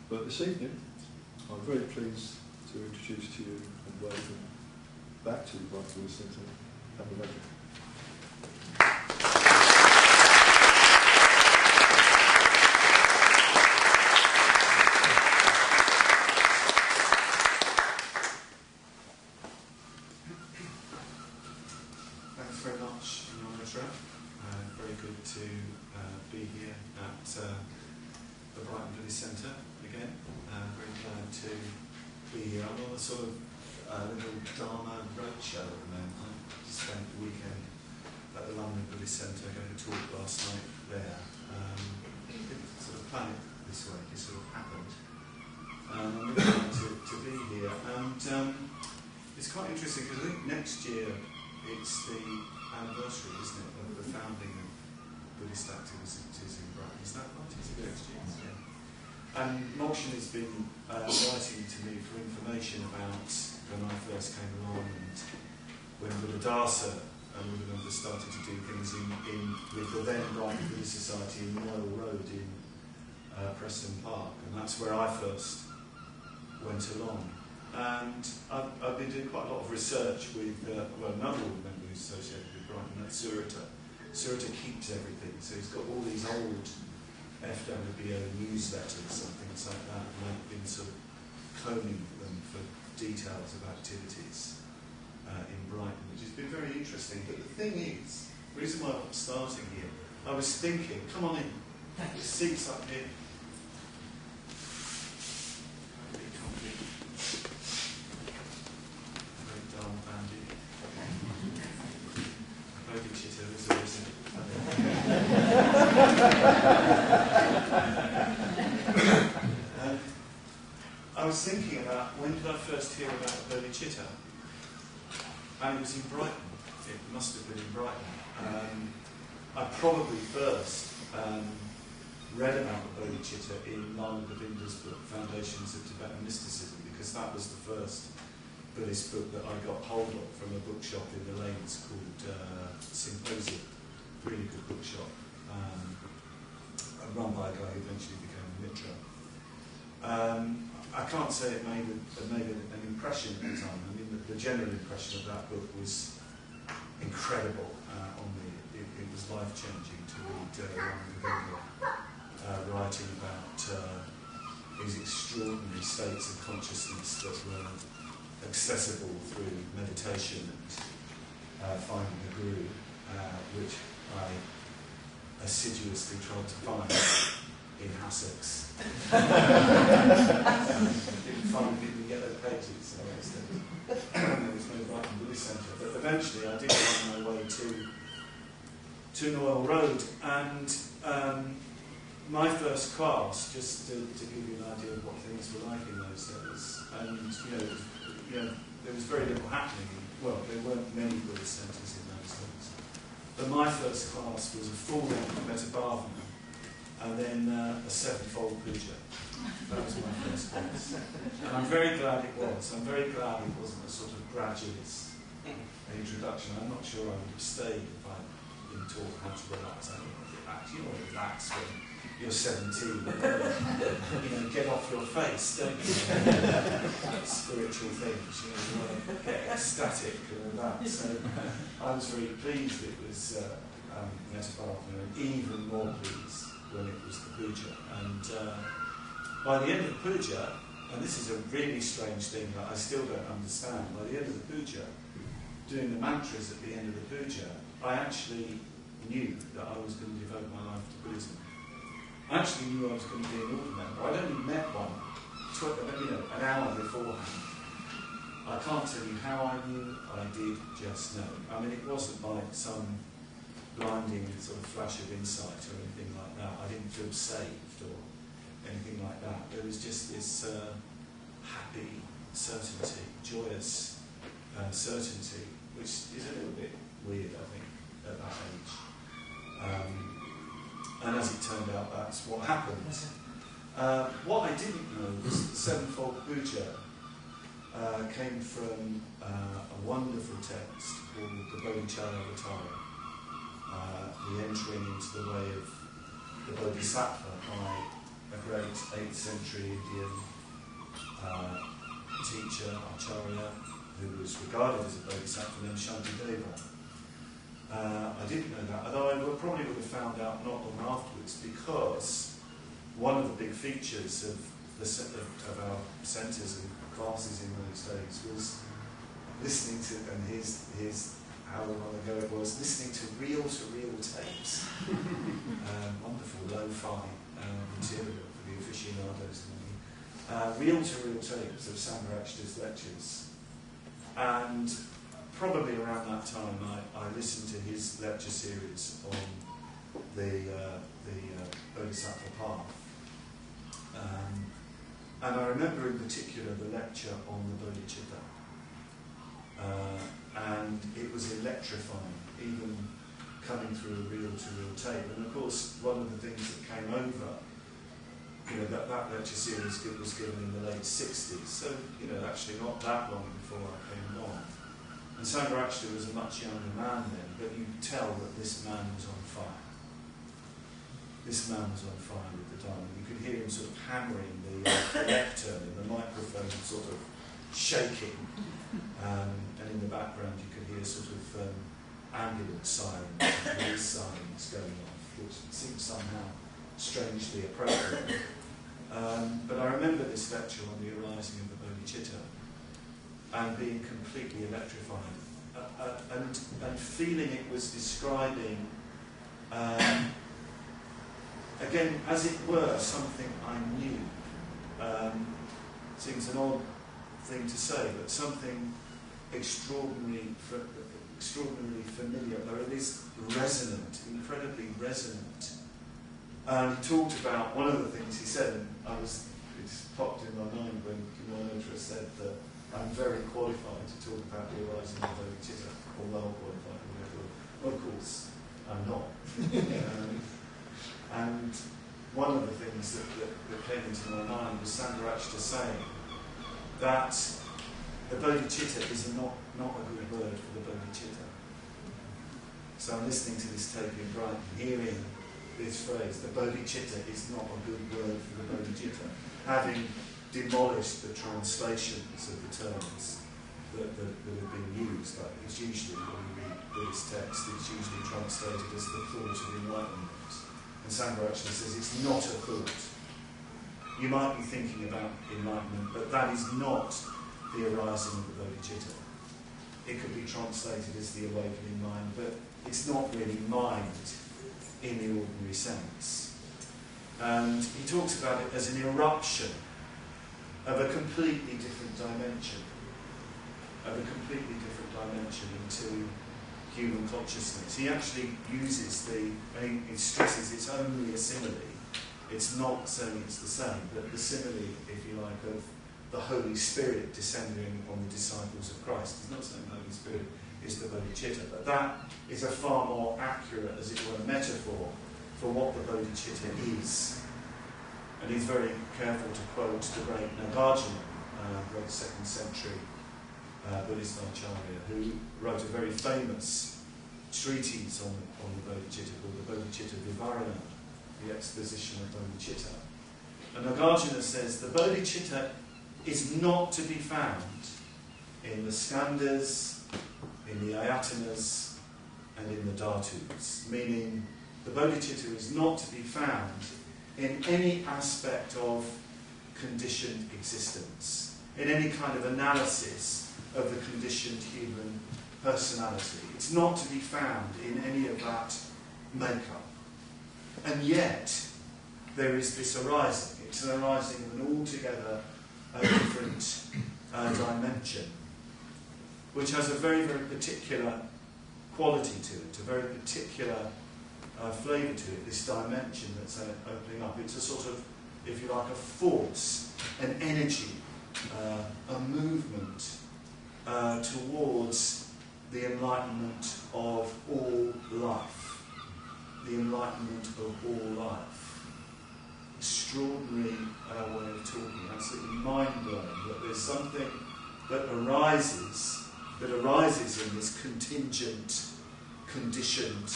But this evening, I'm very pleased to introduce to you and welcome back to the Brighton Buddhist Centre, Padmavajra. Thanks very much, Padmavajra. Very good to be here at the Brighton Buddhist Centre again. Very glad to be here. I'm on a sort of little Dharma roadshow at the moment. I spent the weekend at the London Buddhist Centre, going to talk last night there. Didn't sort of plan it this way, it sort of happened. I'm really glad to be here. And it's quite interesting because I think next year it's the anniversary, isn't it, of the founding of Buddhist activities in Brighton. Is that right? Is it next year? Yeah. And Mokshin has been writing to me for information about when I first came along and when Buddhadasa and Buddhadasa started to do things with the then Brighton Buddhist Society in Royal Road in Preston Park, and that's where I first went along. And I've been doing quite a lot of research with another member who's associated with Brighton, that's Triratna. Triratna keeps everything, so he's got all these old FWBO newsletters and things like that, and I've been sort of cloning them for details of activities in Brighton, which has been very interesting. But the thing is, the reason why I'm starting here, I was thinking, come on in, the seats up here. Bodhicitta is always I was thinking about when did I first hear about Bodhicitta, and it was in Brighton. It must have been in Brighton. I probably first read about the Bodhicitta in Lama Govinda's book, Foundations of Tibetan Mysticism, because that was the first Buddhist book that I got hold of from a bookshop in the lanes called Symposium, really good bookshop, run by a guy who eventually became a Mitra. I can't say it made an impression at the time. I mean, the general impression of that book was incredible on me. It was life-changing to read Lama Govinda writing about these extraordinary states of consciousness that were accessible through meditation and finding a guru, which I assiduously tried to find in Hassocks. Didn't get those pages, so there was no Brighton Buddhist Centre. But eventually I did find my way to Royal Road, and my first class, just to give you an idea of what things were like in those days, and there was very little happening. Well, there weren't many Buddhist centres in those days. But my first class was a full-length Padmavajra, and then a sevenfold puja. That was my first class. And I'm very glad it was. I'm very glad it wasn't a sort of gradualist introduction. I'm not sure I would have stayed if I'd been taught how to relax. I don't know, relax. You know what relax when you're 17. Get off your face, don't you? Spiritual things, you want to get ecstatic and all that. So I was very pleased it was Padmavajra, and even more pleased when it was the puja. And by the end of the puja, and this is a really strange thing that I still don't understand, by the end of the puja, doing the mantras at the end of the puja, I actually knew that I was going to devote my life to Buddhism. I actually knew I was going to be an order member. I'd only met one an hour beforehand. I can't tell you how I knew, I did just know. I mean, it wasn't like some blinding sort of flash of insight or anything like that. I didn't feel saved or anything like that. There was just this happy certainty, joyous certainty, which is a little bit weird, I think, at that age. And as it turned out, that's what happened. What I didn't know was that the sevenfold puja came from a wonderful text called the Bodhicitta, the entering into the way of the Bodhisattva by a great 8th century Indian teacher, Acharya, who was regarded as a bodhisattva named Shantideva. I didn't know that, although I probably would have found out not long afterwards, because one of the big features of our centres and classes in those days was listening to, and his how long ago it was, listening to reel-to-reel tapes. Wonderful lo-fi material for the aficionados. Reel-to-reel tapes of Sangharakshita's lectures. And probably around that time I listened to his lecture series on the Bodhisattva path. And I remember in particular the lecture on the Bodhicitta. And it was electrifying, even coming through a reel-to-reel tape. And of course, one of the things that came over, that lecture series was given in the late 60s, so, actually not that long before I came along. And Sangharakshita was a much younger man then, but you could tell that this man was on fire. This man was on fire with the Dharma. You could hear him sort of hammering the lectern and the microphone sort of shaking. And in the background you could hear sort of ambulance sirens and police sirens going off, which seemed somehow strangely appropriate. But I remember this lecture on the arising of the Bodhicitta and being completely electrified and feeling it was describing, again, as it were, something I knew. Seems an odd thing to say, but something extraordinarily familiar, or at least resonant, incredibly resonant. And he talked about, one of the things he said, and it's popped in my mind when Kumara said that I'm very qualified to talk about the arising of Bodhicitta, or well qualified, or whatever. Of course, I'm not. And one of the things that came into my mind was Sangharakshita saying that the Bodhicitta is not a good word for the Bodhicitta. So I'm listening to this tape in Brighton, hearing this phrase, the Bodhicitta is not a good word for the Bodhicitta, having demolished the translations of the terms that have been used. Like it's usually, when you read Buddhist text, it's usually translated as the thought of enlightenment. And Sangharakshita says it's not a thought. You might be thinking about enlightenment, but that is not the arising of the Bodhicitta. It could be translated as the awakening mind, but it's not really mind in the ordinary sense. And he talks about it as an eruption of a completely different dimension, into human consciousness. He actually uses he stresses it's only a simile. It's not saying it's the same, but the simile, if you like, of the Holy Spirit descending on the disciples of Christ. He's not saying the Holy Spirit is the Bodhicitta, but that is a far more accurate, as it were, metaphor for what the Bodhicitta is. And he's very careful to quote the great Nagarjuna, great 2nd century Buddhist Acharya, who wrote a very famous treatise on the Bodhicitta called the Bodhicitta Vivarana, the exposition of Bodhicitta. And Nagarjuna says the Bodhicitta is not to be found in the skandhas, in the ayatanas, and in the dhatus, meaning the Bodhicitta is not to be found in any aspect of conditioned existence, in any kind of analysis of the conditioned human personality. It's not to be found in any of that makeup. And yet, there is this arising. It's an arising of an altogether different dimension, which has a very, very particular quality to it, a very particular flavour to it, this dimension that's opening up. It's a sort of, if you like, a force, an energy, a movement towards the enlightenment of all life. The enlightenment of all life. Extraordinary way of talking, absolutely mind-blowing, that there's something that arises in this contingent, conditioned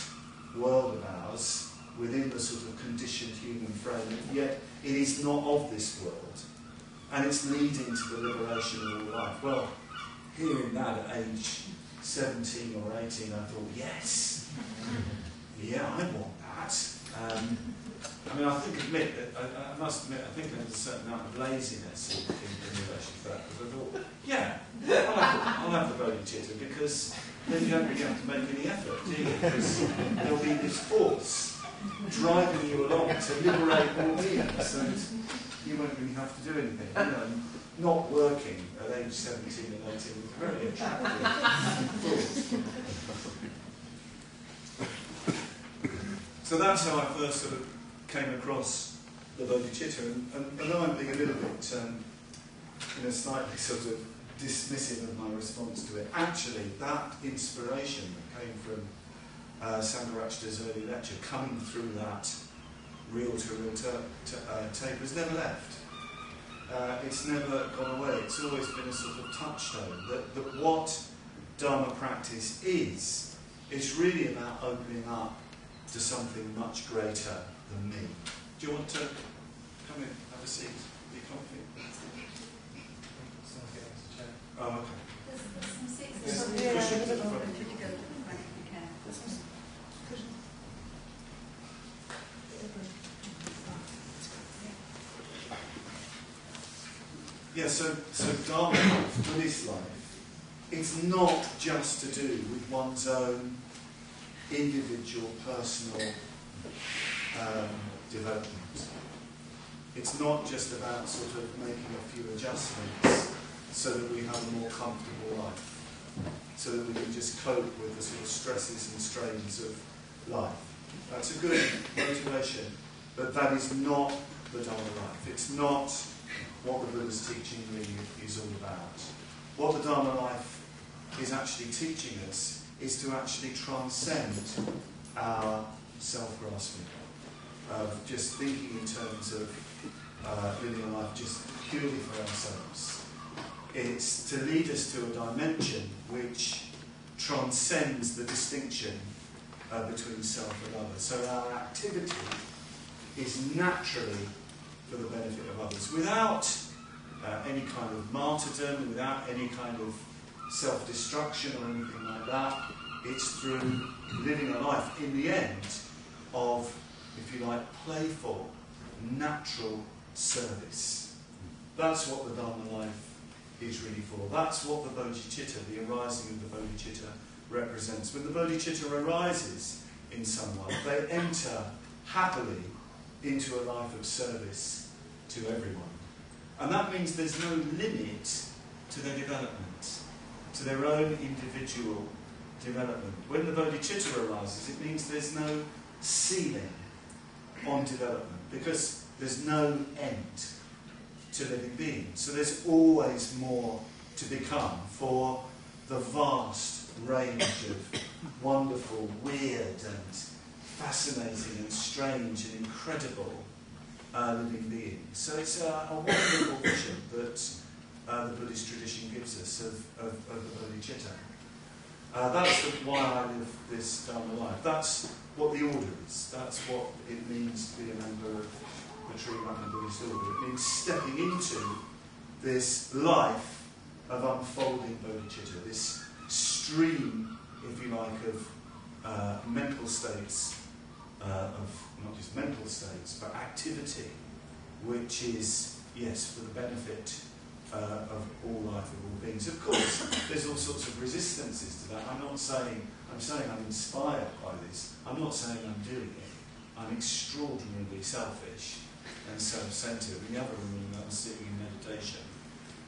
world of ours, within the sort of conditioned human frame, and yet it is not of this world, and it's leading to the liberation of all life. Well, hearing that at age 17 or 18, I thought, yes, yeah, I want that. I mean, I must admit, I think there's a certain amount of laziness in relation to that, because I thought, yeah, I'll have the Bodhicitta, because then you don't really have to make any effort, do you? Because there'll be this force driving you along to liberate all beings, and you won't really have to do anything. You know, not working at age 17 and 18 is very attractive thought. So that's how I first sort of came across the Bodhicitta, and now I'm being a little bit, slightly sort of dismissive of my response to it. Actually, that inspiration that came from Sangharakshita's early lecture, coming through that reel-to-reel tape, has never left. It's never gone away. It's always been a sort of touchstone that what Dharma practice is really about opening up to something much greater than me. Do you want to come in, have a seat, be comfy? Oh, okay. There's some seats. Yes, Yeah, cushions at the front. Could you go to the front if you can? Yeah, so Dharma life, Buddhist life, it's not just to do with one's own individual, personal development. It's not just about sort of making a few adjustments so that we have a more comfortable life, so that we can just cope with the sort of stresses and strains of life. That's a good motivation, but that is not the Dharma life. It's not what the Buddha's teaching really is all about. What the Dharma life is actually teaching us is to actually transcend our self-grasping, of just thinking in terms of living a life just purely for ourselves. It's to lead us to a dimension which transcends the distinction between self and other. So our activity is naturally for the benefit of others, without any kind of martyrdom, without any kind of self-destruction or anything like that. It's through living a life, in the end, of, if you like, playful, natural service. That's what the Dharma life is really for. That's what the Bodhicitta, the arising of the Bodhicitta, represents. When the Bodhicitta arises in someone, they enter happily into a life of service to everyone. And that means there's no limit to their development, to their own individual development. When the Bodhicitta arises, it means there's no ceiling on development, because there's no end to living beings. So there's always more to become for the vast range of wonderful, weird and fascinating and strange and incredible living beings. So it's a wonderful vision that the Buddhist tradition gives us of the Bodhicitta. That's why I live this Dharma life. That's what the order is. That's what it means to be a member of the Triratna Buddhist order. It means stepping into this life of unfolding bodhicitta, this stream, if you like, of mental states, of not just mental states, but activity, which is, yes, for the benefit of all life, of all beings. Of course, there's all sorts of resistances to that. I'm saying I'm inspired by this. I'm not saying I'm doing it. I'm extraordinarily selfish and self-centered. In the other room, I was sitting in meditation,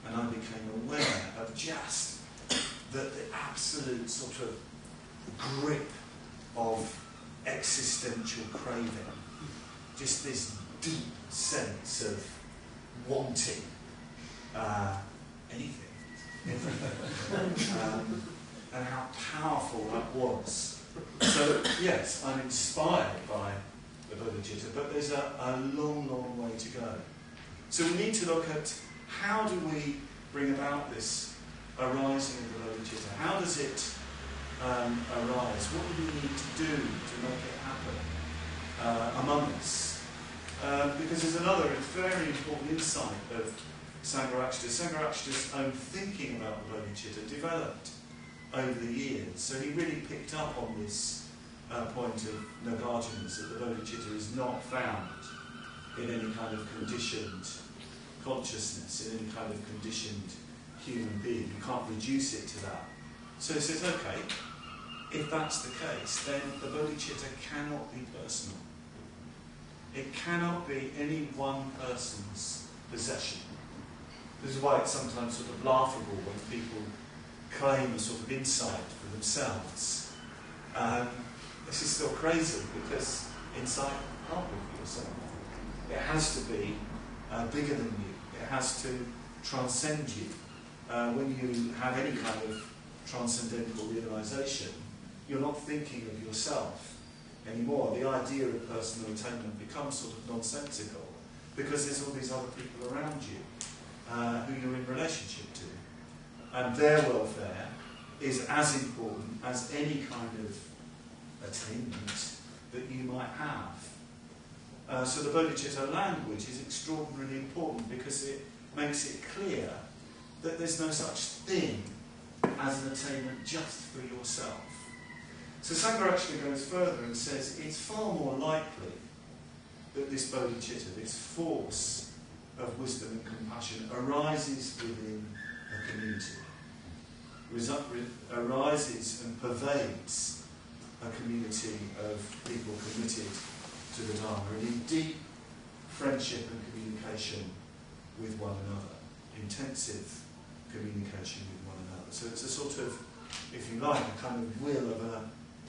and I became aware of just the absolute sort of grip of existential craving. Just this deep sense of wanting anything. And how powerful that was. So, yes, I'm inspired by the Bodhicitta, but there's a long, long way to go. So we need to look at how do we bring about this arising of the Bodhicitta? How does it arise? What do we need to do to make it happen? among us. Because there's another very important insight of Sangharakshita. Sangharakshita's own thinking about the Bodhicitta developed over the years. So he really picked up on this point of Nagarjuna's, that the Bodhicitta is not found in any kind of conditioned consciousness, in any kind of conditioned human being. You can't reduce it to that. So he says, okay, if that's the case, then the Bodhicitta cannot be personal. It cannot be any one person's possession. This is why it's sometimes sort of laughable when people claim a sort of insight for themselves. This is still crazy, because insight can't be for yourself. It has to be bigger than you. It has to transcend you. When you have any kind of transcendental realization, you're not thinking of yourself anymore. The idea of personal attainment becomes sort of nonsensical, because there's all these other people around you who you're in relationship to. And their welfare is as important as any kind of attainment that you might have. So the Bodhicitta language is extraordinarily important, because it makes it clear that there's no such thing as an attainment just for yourself. So Sangharakshita goes further and says it's far more likely that this bodhicitta, this force of wisdom and compassion, arises within a community, arises and pervades a community of people committed to the Dharma and in deep friendship and communication with one another, intensive communication with one another. So it's a sort of, if you like, a kind of will of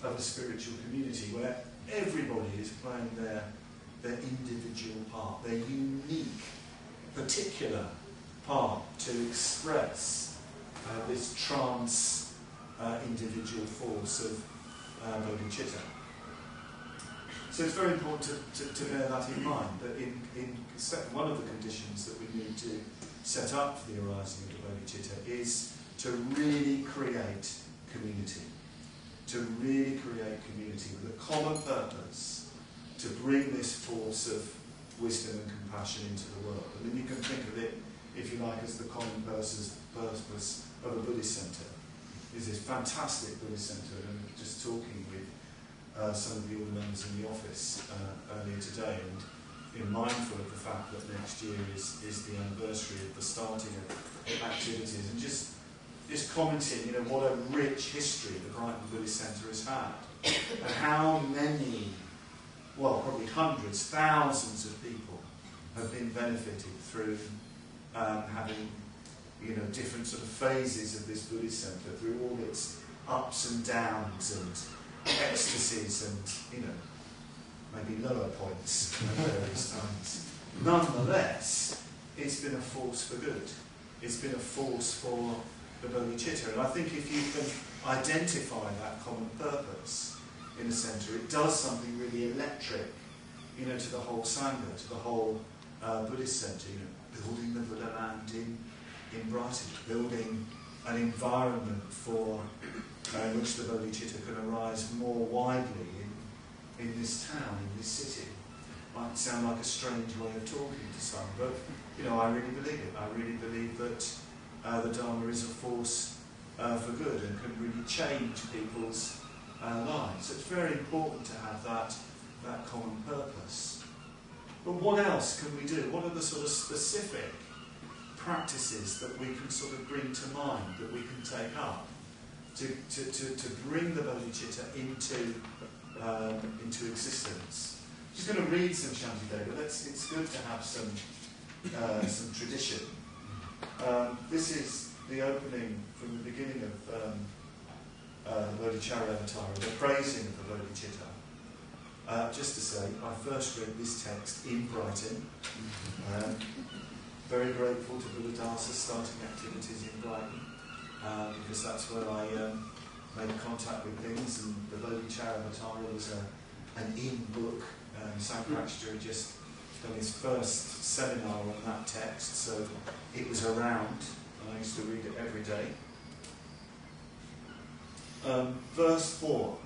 a spiritual community where everybody is playing their individual part, their unique, particular part to express this individual force of bodhicitta. So it's very important to bear that in mind, that one of the conditions that we need to set up for the arising of the bodhicitta is to really create community. To really create community with a common purpose to bring this force of wisdom and compassion into the world. I mean, you can think of it, if you like, as the common purpose of a Buddhist centre. Is this fantastic Buddhist centre, and just talking with some of the order members in the office earlier today, and mindful of the fact that next year is the anniversary of the starting of activities, and just commenting, what a rich history the Brighton Buddhist Centre has had, and how many, well, probably hundreds, thousands of people have been benefited through having, different sort of phases of this Buddhist Centre, through all its ups and downs and ecstasies and, maybe lower points at various times. Nonetheless, it's been a force for good. It's been a force for the bodhicitta, and I think if you can identify that common purpose in a centre, it does something really electric, to the whole Sangha, to the whole Buddhist centre, building the Buddha land in Brighton, building an environment in which the bodhicitta can arise more widely in this town, in this city. Might sound like a strange way of talking to some, but I really believe it. I really believe that the Dharma is a force for good and can really change people's lives. So it's very important to have that common purpose. But what else can we do? What are the sort of specific practices that we can sort of bring to mind, that we can take up to bring the bodhicitta into existence? I'm just going to read some Shantideva, but it's good to have some tradition. This is the opening from the beginning of the Bodhicharyavatara, the praising of the Bodhicitta. Just to say, I first read this text in Brighton. Very grateful to Buddhadasa starting activities in Brighton, because that's where I made contact with things, and the Bodhicharyavatara was an in-book. Sangharakshita had just done his first seminar on that text, so it was around, and I used to read it every day. Verse 4.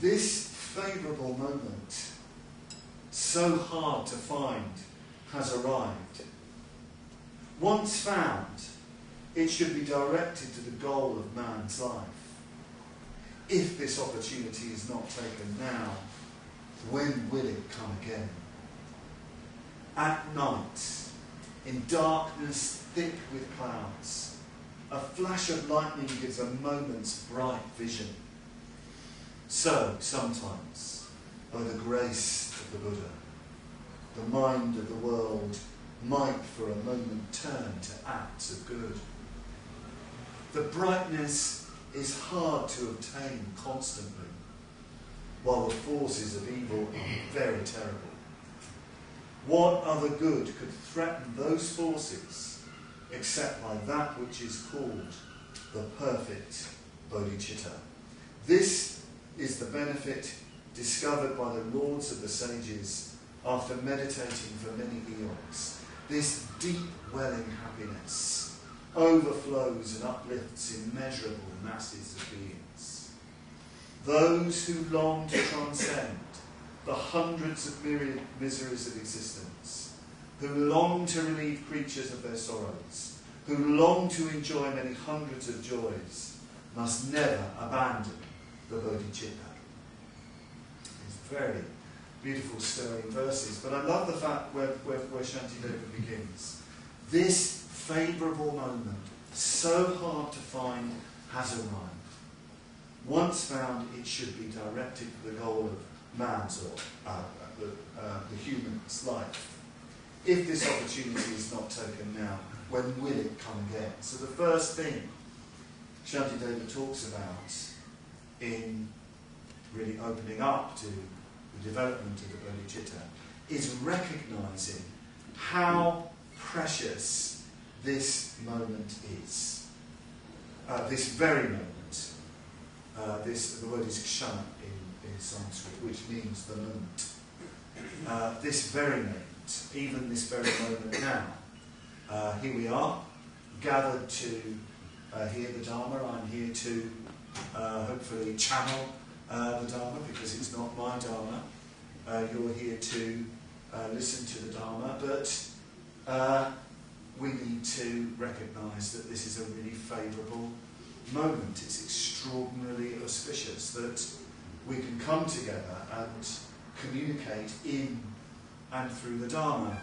This favourable moment, so hard to find, has arrived. Once found, it should be directed to the goal of man's life. If this opportunity is not taken now, when will it come again? At night, in darkness thick with clouds, a flash of lightning gives a moment's bright vision. So, sometimes, by the grace of the Buddha, the mind of the world might for a moment turn to acts of good. The brightness is hard to obtain constantly, while the forces of evil are very terrible. What other good could threaten those forces except by that which is called the perfect Bodhicitta? This is the benefit discovered by the lords of the sages after meditating for many eons. This deep welling happiness overflows and uplifts immeasurable masses of beings. Those who long to transcend the hundreds of myriad miseries of existence, who long to relieve creatures of their sorrows, who long to enjoy many hundreds of joys, must never abandon the Bodhicitta. It's very beautiful, stirring verses, but I love the fact where Shantideva begins. This favourable moment, so hard to find, has arrived. Once found, it should be directed to the goal of man's or the human's life. If this opportunity is not taken now, when will it come again? So the first thing Shantideva talks about in really opening up to the development of the Bodhicitta is recognising how precious this moment is. This very moment. The word is kshana in Sanskrit, which means the moment. This very moment, even this very moment now. Here we are, gathered to hear the Dharma. I'm here to hopefully channel the Dharma, because it's not my Dharma. You're here to listen to the Dharma, but we need to recognise that this is a really favourable moment. It's extraordinarily auspicious that we can come together and communicate in and through the Dharma.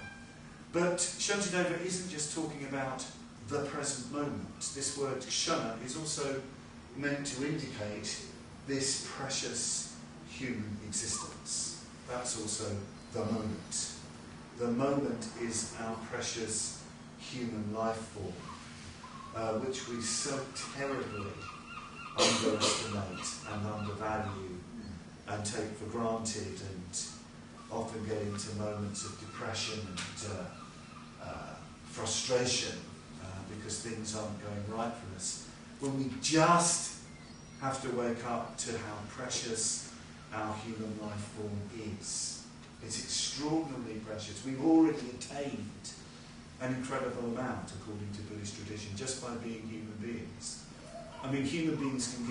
But Shantideva isn't just talking about the present moment. This word kshana is also meant to indicate this precious human existence. That's also the moment. The moment is our precious human life form, which we so terribly underestimate and undervalue and take for granted, and often get into moments of depression and frustration because things aren't going right for us, when we just have to wake up to how precious our human life form is. It's extraordinarily precious. We've already attained an incredible amount, according to Buddhist tradition, just by being human beings. I mean, human beings can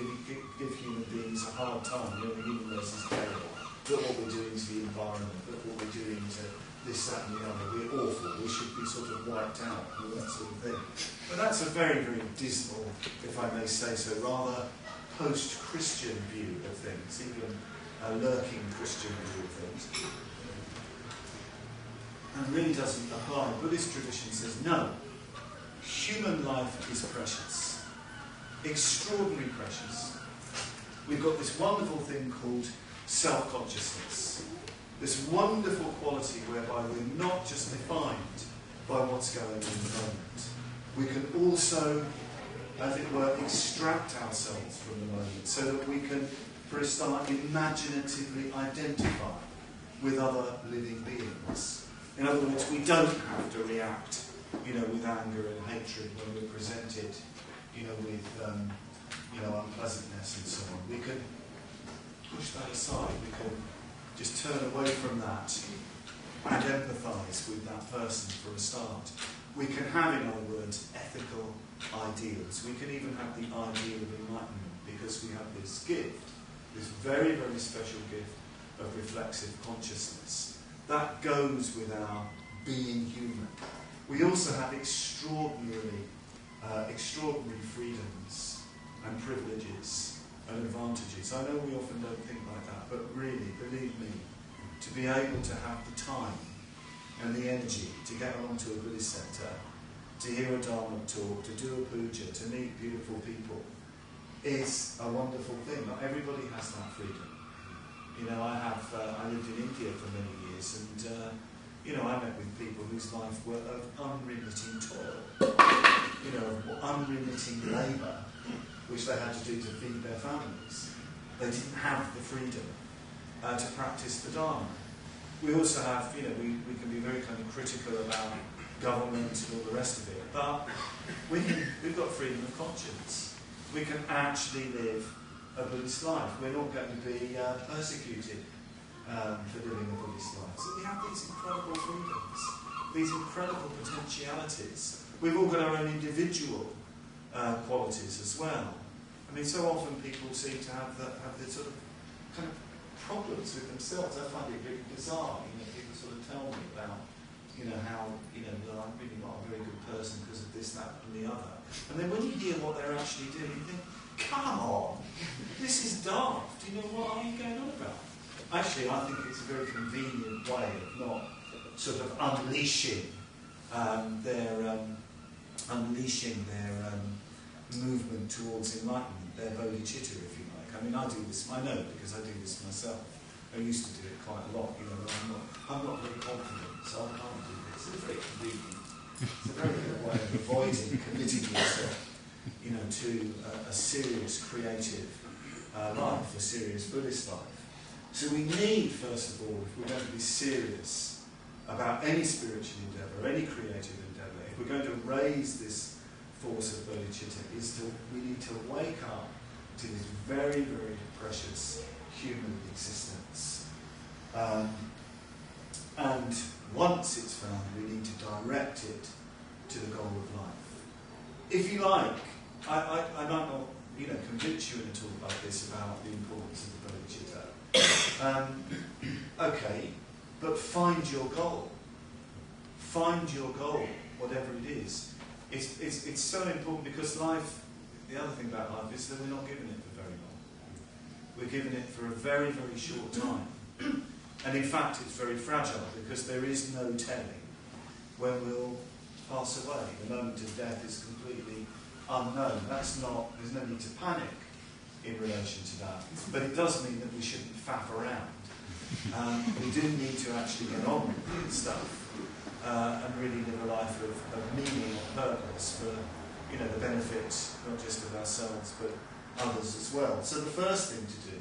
give human beings a hard time. You know, the human race is terrible. Look what we're doing to the environment. Look what we're doing to this, that and the other. We're awful. We should be sort of wiped out, all that sort of thing. But that's a very, very dismal, if I may say so, rather post-Christian view of things, even a lurking Christian view of things. And really doesn't apply. Buddhist tradition says, no, human life is precious. Extraordinarily precious. We've got this wonderful thing called self-consciousness. This wonderful quality whereby we're not just defined by what's going on in the moment. We can also, as it were, extract ourselves from the moment so that we can, for a start, imaginatively identify with other living beings. In other words, we don't have to react, with anger and hatred when we're presented, with, unpleasantness and so on. We can push that aside. We can just turn away from that and empathise with that person for a start. We can have, in other words, ethical ideals. We can even have the ideal of enlightenment, because we have this gift, this very, very special gift of reflexive consciousness. That goes with our being human. We also have extraordinary freedoms and privileges and advantages. I know we often don't think like that, but really, believe me, to be able to have the time and the energy to get along to a Buddhist centre, to hear a Dharma talk, to do a puja, to meet beautiful people, is a wonderful thing. Not everybody has that freedom. You know, I lived in India for many years, and you know, I met with people whose life were of unremitting toil, you know, of unremitting labour, which they had to do to feed their families. They didn't have the freedom to practice the Dharma. We also have, you know, we can be very kind of critical about government and all the rest of it, but we've got freedom of conscience. We can actually live a Buddhist life. We're not going to be persecuted for living a Buddhist life. So we have these incredible freedoms, these incredible potentialities. We've all got our own individual qualities as well. I mean, so often people seem to have the sort of kind of problems with themselves. I find it really bizarre. You know, people sort of tell me about, you know, how, you know, well, I'm really not a very good person because of this, that, and the other. And then when you hear what they're actually doing, you think, come on, this is daft. You know, what are you going on about? Actually, I think it's a very convenient way of not sort of unleashing their movement towards enlightenment, their bodhicitta, if you like. I mean, I do this. I know because I do this myself. I used to do it quite a lot. You know, I'm not very confident, so I can't do this. It's very convenient. It's a very good way of avoiding committing yourself, you know, to a serious creative life, a serious Buddhist life. So we need, first of all, if we're going to be serious about any spiritual endeavour, any creative endeavour, if we're going to raise this force of bodhicitta, we need to wake up to this very, very precious human existence. And once it's found, we need to direct it to the goal of life. If you like, I might not, you know, convince you in a talk like this about the importance of the bodhicitta. Okay, but find your goal. Find your goal, whatever it is. It's so important because life, the other thing about life is that we're not given it for very long. We're given it for a very, very short time. And in fact, it's very fragile because there is no telling when we'll pass away. The moment of death is completely unknown. There's no need to panic in relation to that. But it does mean that we shouldn't faff around. We do need to actually get on with stuff and really live a life of meaning and purpose for, you know, the benefit not just of ourselves but others as well. So the first thing to do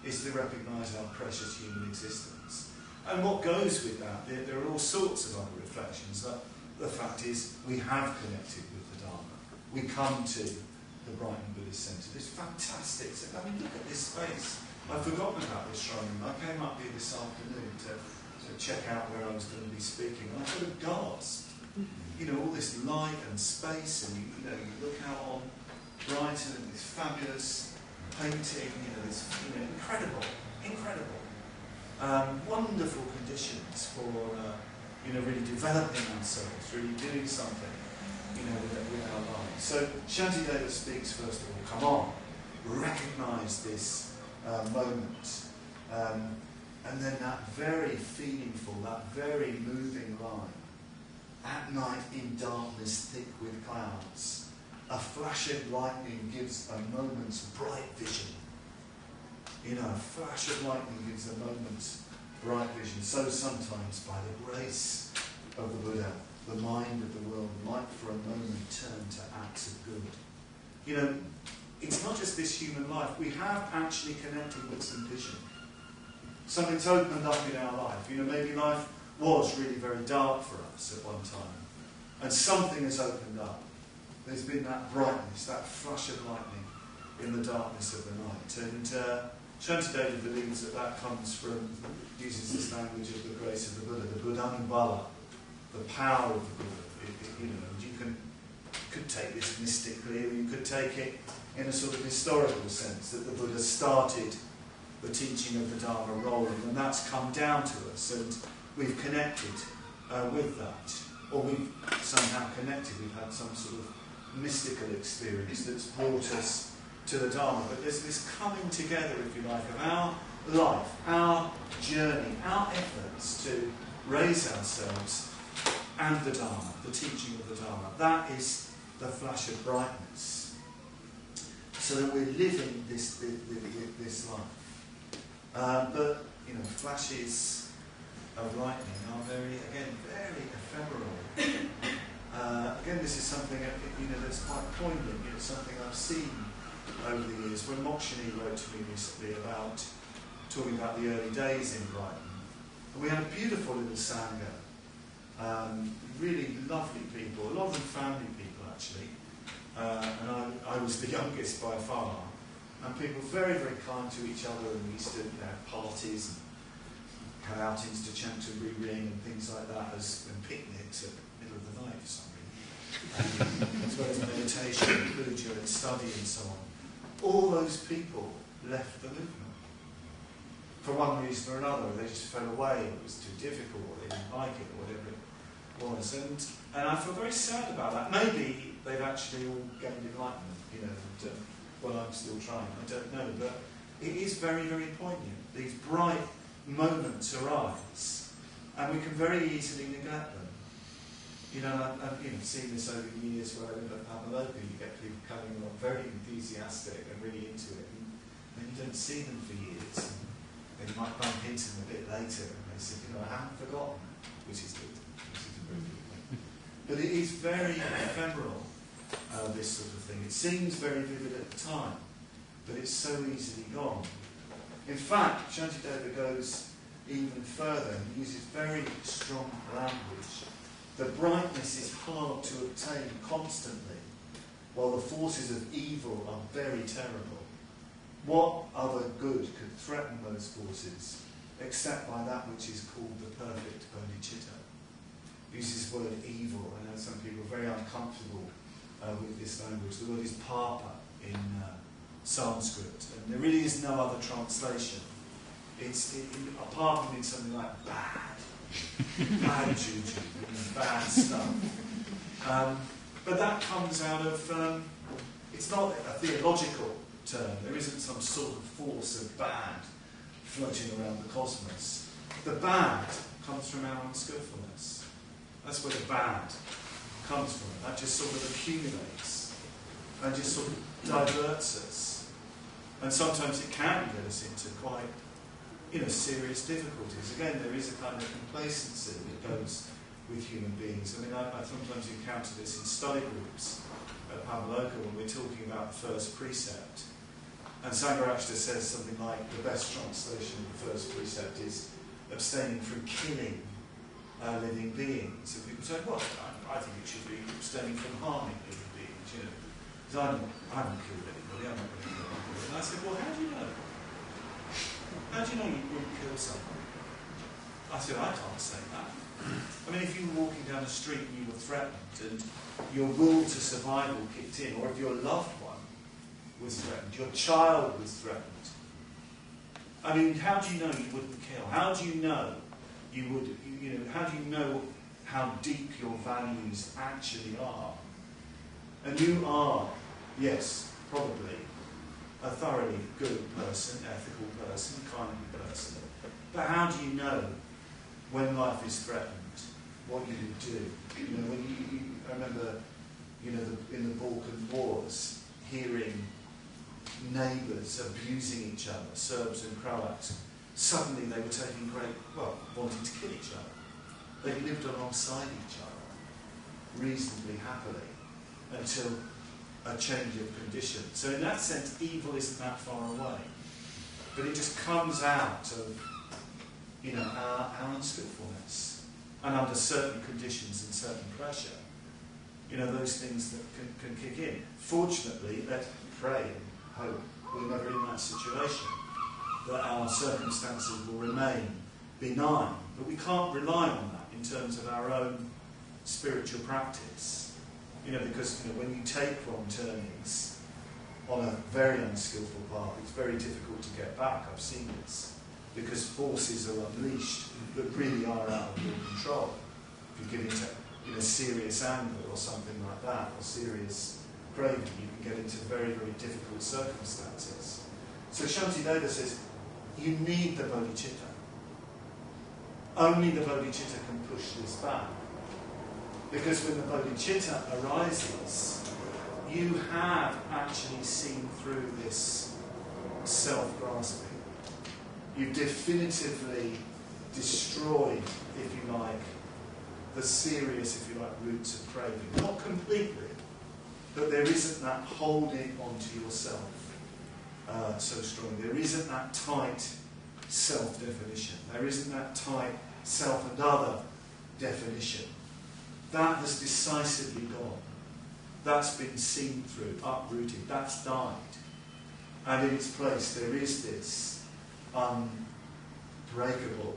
is to recognise our precious human existence. And what goes with that, there are all sorts of other reflections. The fact is, we have connected with the Dharma. We come to the Brighton Buddhist Centre. It's fantastic. So, I mean, look at this space. I've forgotten about this shrine. I came up here this afternoon to check out where I was going to be speaking. And I sort of gasped. You know, all this light and space, and you know, you look out on Brighton and this fabulous painting, you know, this, you know, incredible. Wonderful conditions for, you know, really developing ourselves, really doing something, you know, with our lives. So Shantideva speaks first of all, come on, recognise this moment. And then that very feelingful, that very moving line. At night in darkness thick with clouds, a flash of lightning gives a moment's bright vision. You know, a flash of lightning gives a moment's bright vision. So sometimes by the grace of the Buddha, the mind of the world might for a moment turn to acts of good. You know, it's not just this human life. We have actually connected with some vision. Something's opened up in our life. You know, maybe life was really very dark for us at one time. And something has opened up. There's been that brightness, that flash of lightning in the darkness of the night. And Shantideva believes that comes from, uses this language of the grace of the Buddha, the Buddhanubala, the power of the Buddha. You know, you could take this mystically, or you could take it in a sort of historical sense, that the Buddha started the teaching of the Dharma rolling, and that's come down to us, and we've connected with that, or we've somehow connected, we've had some sort of mystical experience that's brought us to the Dharma. But there's this coming together, if you like, of our life, our journey, our efforts to raise ourselves and the Dharma, the teaching of the Dharma. That is the flash of brightness. So that we're living this life. But, flashes of lightning are very ephemeral. Again, this is something, that's quite poignant. It's something I've seen over the years. When Mokshini wrote to me recently talking about the early days in Brighton, and we had a beautiful little Sangha, really lovely people, a lot of them family people actually, and I was the youngest by far, and people very, very kind to each other, and we used to have parties and have outings to Chantaburi Ring and things like that, and picnics at the middle of the night for some reason, as well as meditation, puja and study and so on. All those people left the movement. For one reason or another, they just fell away, it was too difficult, or they didn't like it, or whatever it was. And I feel very sad about that. Maybe they've actually all gained enlightenment, and, well, I'm still trying, I don't know, but it is very, very poignant. These bright moments arise, and we can very easily neglect them. I've seen this over the years where I live at Padmavajra. You get people coming along very enthusiastic and really into it, and you don't see them for years. And you might bump into them a bit later, and they say, I haven't forgotten, which is good. Which is a very good thing. But it is very ephemeral, this sort of thing. It seems very vivid at the time, but it's so easily gone. In fact, Shantideva goes even further and uses very strong language. The brightness is hard to obtain constantly, while the forces of evil are very terrible. What other good could threaten those forces, except by that which is called the perfect Bodhicitta? Uses the word evil. I know some people are very uncomfortable with this language. The word is papa in Sanskrit, and there really is no other translation. Apart means something like bad, bad juju, bad stuff. But that comes out of, it's not a theological term. There isn't some sort of force of bad floating around the cosmos. The bad comes from our unskillfulness. That's where the bad comes from. That just sort of accumulates and just sort of diverts us. And sometimes it can get us into quite, serious difficulties. Again, there is a kind of complacency that goes with human beings. I mean, I sometimes encounter this in study groups at Padmavajra when we're talking about the first precept. And Sangharakshita says something like, the best translation of the first precept is abstaining from killing living beings. And people say, well, I think it should be abstaining from harming living beings, Because I haven't killed anybody, I'm not going to kill anybody. And I said, well, how do you know? How do you know you wouldn't kill someone? I said, I can't say that. I mean, if you were walking down the street and you were threatened and your will to survival kicked in, or if your loved one was threatened, your child was threatened, I mean, how do you know you wouldn't kill? How do you know you would, how do you know how deep your values actually are? And you are, yes, probably, a thoroughly good person, ethical person, kindly person. But how do you know when life is threatened, what you would do? When I remember, in the Balkan Wars, hearing neighbours abusing each other, Serbs and Croats. Suddenly they were wanting to kill each other. They lived alongside each other, reasonably happily, until a change of conditions. So in that sense, evil isn't that far away. But it just comes out of, our unskillfulness. And under certain conditions and certain pressure, those things that can kick in. Fortunately, let's pray and hope we're never in that situation, that our circumstances will remain benign. But we can't rely on that in terms of our own spiritual practice. Because when you take wrong turnings, on a very unskillful path, it's very difficult to get back. I've seen this. Because forces are unleashed that really are out of your control. If you get into serious anger or something like that, or serious craving, you can get into very, very difficult circumstances. So Shantideva says, you need the Bodhicitta. Only the Bodhicitta can push this back. Because when the Bodhicitta arises, you have actually seen through this self-grasping. You've definitively destroyed, if you like, the serious, if you like, roots of craving. Not completely, but there isn't that holding onto yourself so strong. There isn't that tight self-definition. There isn't that tight self and other definition. That has decisively gone. That's been seen through, uprooted, that's died. And in its place there is this unbreakable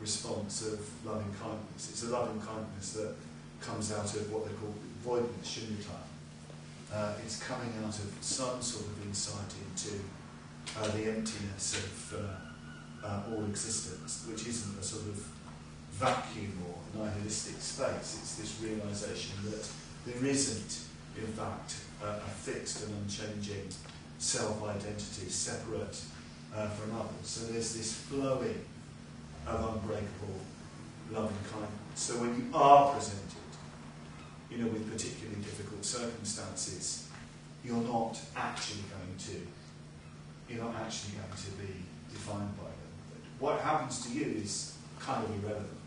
response of loving kindness. It's a loving kindness that comes out of what they call voidness, shunyata. It's coming out of some sort of insight into the emptiness of all existence, which isn't a sort of vacuum or nihilistic space. It's this realization that there isn't, in fact, a fixed and unchanging self-identity separate from others. So there's this flowing of unbreakable loving kindness. So when you are presented, with particularly difficult circumstances, you're not actually going to be defined by them. But what happens to you is kind of irrelevant.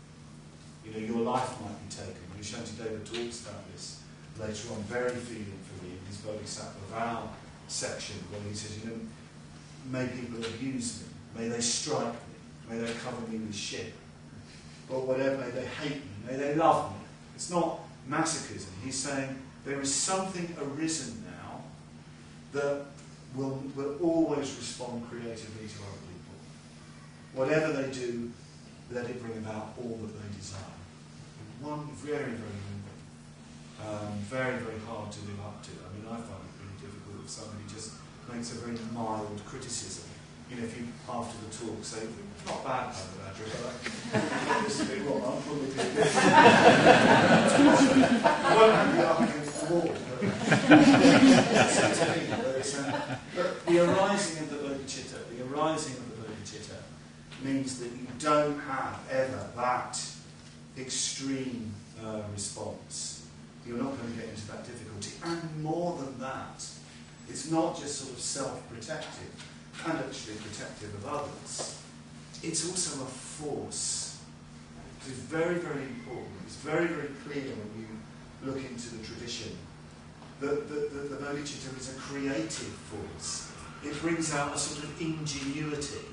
Your life might be taken. Shantideva talks about this later on, very feeling for me in his Bodhisattva vow section, where he says, may people abuse me, may they strike me, may they cover me with shit, or whatever, may they hate me, may they love me. It's not masochism. He's saying there is something arisen now that will always respond creatively to other people. Whatever they do, let it bring about all that they desire. One very, very humble, very, very hard to live up to. I mean, I find it really difficult if somebody just makes a very mild criticism. If you, after the talk, say, not bad, Padmavajra, but this is a bit wrong, I'm probably doing this. I won't have you up against the wall, but the arising of the Bodhicitta, means that you don't have ever that extreme response. You're not going to get into that difficulty. And more than that, it's not just sort of self-protective, and actually protective of others. It's also a force. It's very, very important. It's very, very clear when you look into the tradition that the Bodhicitta is a creative force. It brings out a sort of ingenuity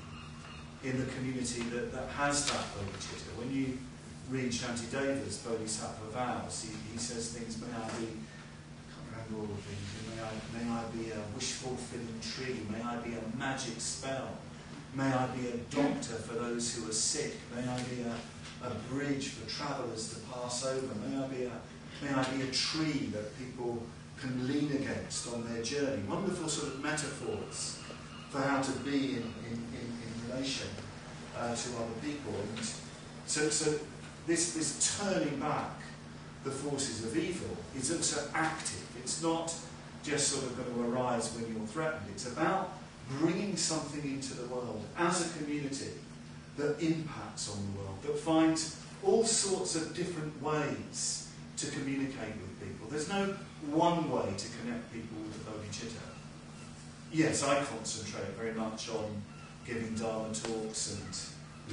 in the community that has that Bodhicitta. When you read Shantideva's Bodhisattva vows, he says things, may I be, I can't remember all the things, may I be a wish-fulfilling tree, may I be a magic spell, may I be a doctor for those who are sick, may I be a bridge for travellers to pass over, may I be a tree that people can lean against on their journey. Wonderful sort of metaphors for how to be in relation to other people. And so this turning back the forces of evil is also active. It's not just sort of going to arise when you're threatened. It's about bringing something into the world as a community that impacts on the world, that finds all sorts of different ways to communicate with people. There's no one way to connect people with the Bodhicitta. Yes, I concentrate very much on giving Dharma talks and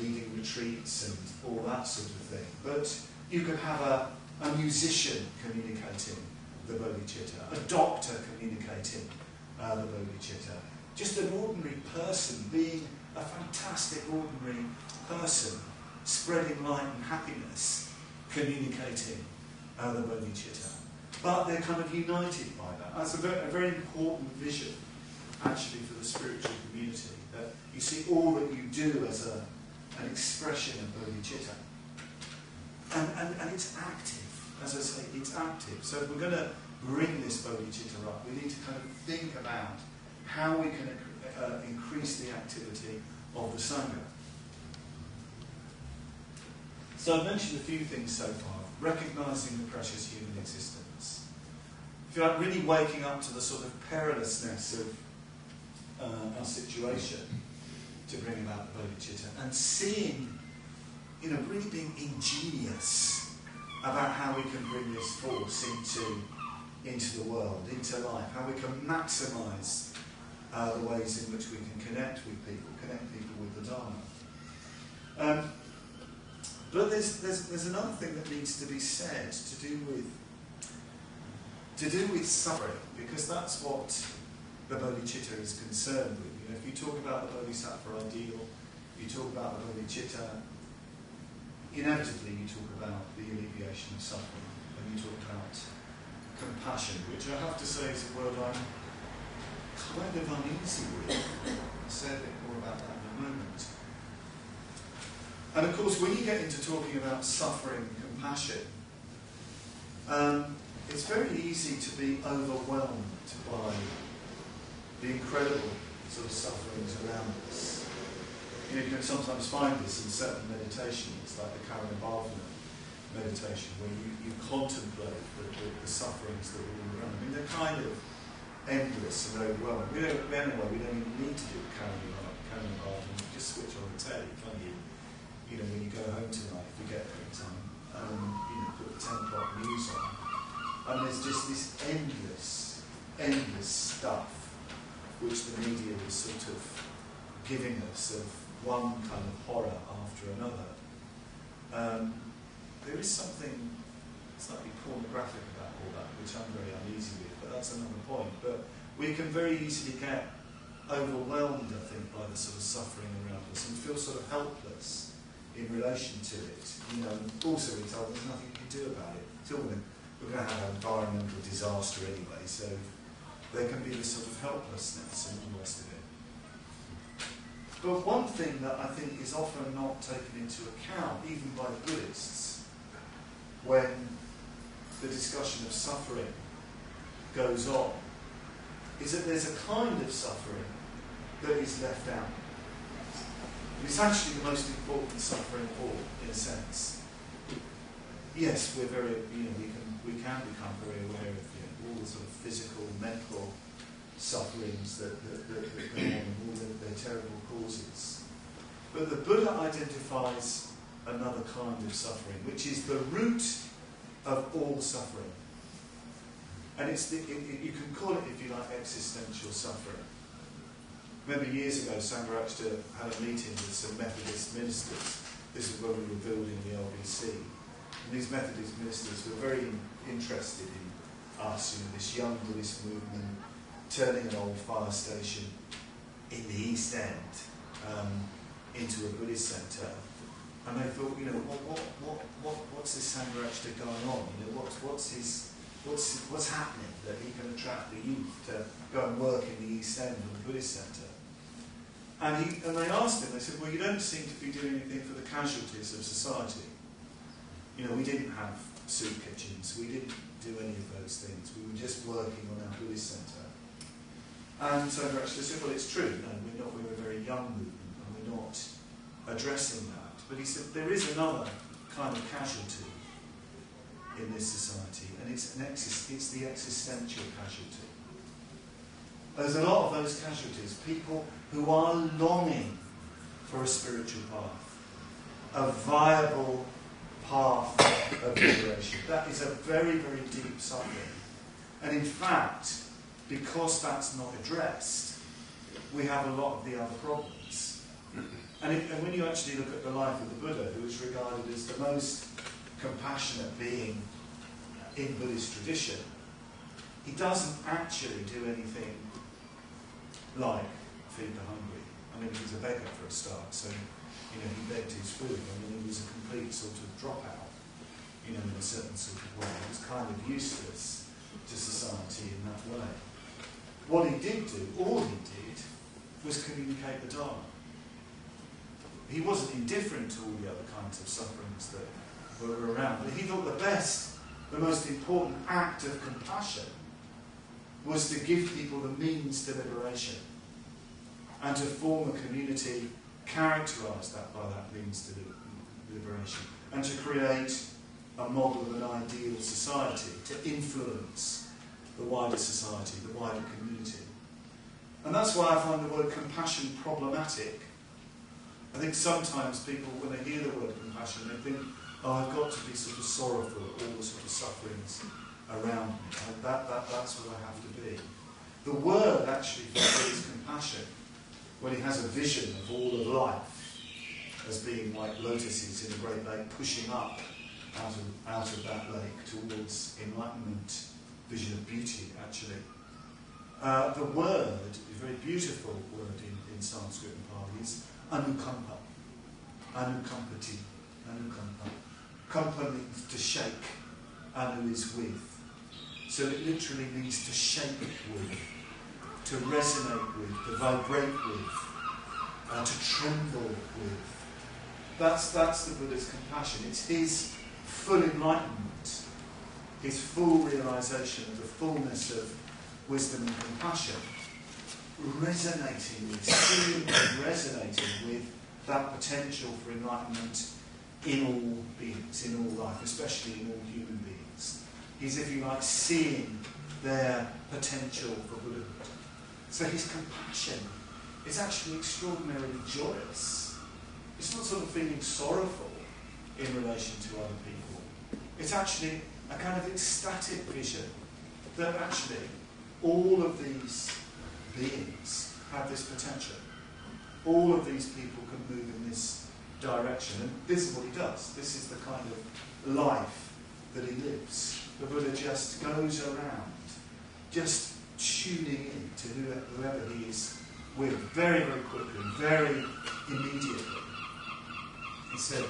leading retreats and all that sort of thing. But you could have a musician communicating the Bodhicitta, a doctor communicating the Bodhicitta, just an ordinary person being a fantastic ordinary person, spreading light and happiness, communicating the Bodhicitta. But they're kind of united by that. That's a very important vision, actually, for the spiritual community, that you see all that you do as an expression of Bodhicitta. And it's active. As I say, it's active. So if we're going to bring this Bodhicitta up, we need to kind of think about how we can increase the activity of the Sangha. So I've mentioned a few things so far. Recognising the precious human existence. If you're really waking up to the sort of perilousness of our situation to bring about the Bodhicitta, and seeing, really being ingenious about how we can bring this force into the world, into life, how we can maximise the ways in which we can connect people with the Dharma. But there's another thing that needs to be said to do with suffering, because that's what the Bodhicitta is concerned with. If you talk about the Bodhisattva ideal, you talk about the Bodhicitta, inevitably you talk about the alleviation of suffering, and you talk about compassion, which I have to say is a word I'm kind of uneasy with. I'll say a bit more about that in a moment. And of course, when you get into talking about suffering and compassion, it's very easy to be overwhelmed by the incredible sort of sufferings around us. You can sometimes find this in certain meditations, like the Padmavajra meditation, where you contemplate the sufferings that are all around. They're kind of endless and overwhelming. We don't even need to do Padmavajra. You just switch on the tape, can't you? When you go home tonight, if you get home time, put the 10 o'clock news on, and there's just this endless stuff which the media is sort of giving us of one kind of horror after another. There is something slightly pornographic about all that, which I'm very uneasy with, but that's another point. But we can very easily get overwhelmed, I think, by the sort of suffering around us and feel sort of helpless in relation to it. And also we're told there's nothing you can do about it. We're going to have an environmental disaster anyway, so there can be this sort of helplessness and all the rest of it. But one thing that I think is often not taken into account, even by Buddhists, when the discussion of suffering goes on, is that there's a kind of suffering that is left out. It's actually the most important suffering of all, in a sense. Yes, we're very, we can become very aware of all the sort of physical, mental sufferings that go on and all their terrible causes. But the Buddha identifies another kind of suffering, which is the root of all suffering. And you can call it, if you like, existential suffering. Remember years ago, Sangharajta had a meeting with some Methodist ministers. This is when we were building the LBC. And these Methodist ministers were very interested in us, this young Buddhist movement, turning an old fire station in the East End into a Buddhist centre. And they thought, what's this Sangharajta going on? What's happening that he can attract the youth to go and work in the East End of the Buddhist centre? And they asked him, they said, well, you don't seem to be doing anything for the casualties of society. We didn't have soup kitchens, we didn't do any of those things, we were just working on our Buddhist centre. And so they actually said, well, it's true, no, we're a very young movement, and we're not addressing that. But he said, there is another kind of casualty in this society, and it's the existential casualty. There's a lot of those casualties, people who are longing for a spiritual path, a viable path of liberation. That is a very, very deep suffering. And in fact, because that's not addressed, we have a lot of the other problems. And when you actually look at the life of the Buddha, who is regarded as the most compassionate being in Buddhist tradition, he doesn't actually do anything like feed the hungry. He was a beggar for a start, so he begged his food. He was a complete sort of dropout, in a certain sort of way. He was kind of useless to society in that way. What he did do, all he did, was communicate the Dharma. He wasn't indifferent to all the other kinds of sufferings that were around, but he thought the most important act of compassion was to give people the means to liberation and to form a community characterised by that means to liberation, and to create a model of an ideal society to influence the wider society, the wider community. And that's why I find the word compassion problematic. I think sometimes people, when they hear the word compassion, they think, oh, I've got to be sort of sorrowful at all the sort of sufferings around me. That's what I have to be. The word actually portrays compassion when he has a vision of all of life as being like lotuses in a great lake, pushing up out of that lake towards enlightenment, vision of beauty, actually. The word, a very beautiful word in Sanskrit and Pali, is anukampa. Anukampati. Anukampa. Kampa means to shake. Anu is with. So it literally means to shake with, to resonate with, to vibrate with, to tremble with. That's the Buddha's compassion. It's his full enlightenment, his full realisation of the fullness of wisdom and compassion, resonating with, seeing and resonating with that potential for enlightenment in all beings, in all life, especially in all human beings. He's, if you like, seeing their potential for Buddhahood. So his compassion is actually extraordinarily joyous. It's not sort of feeling sorrowful in relation to other people. It's actually a kind of ecstatic vision that actually all of these beings have this potential. All of these people can move in this direction. And this is what he does. This is the kind of life that he lives. The Buddha just goes around, just tuning in to whoever he is with, very, very quickly, very immediately. He said,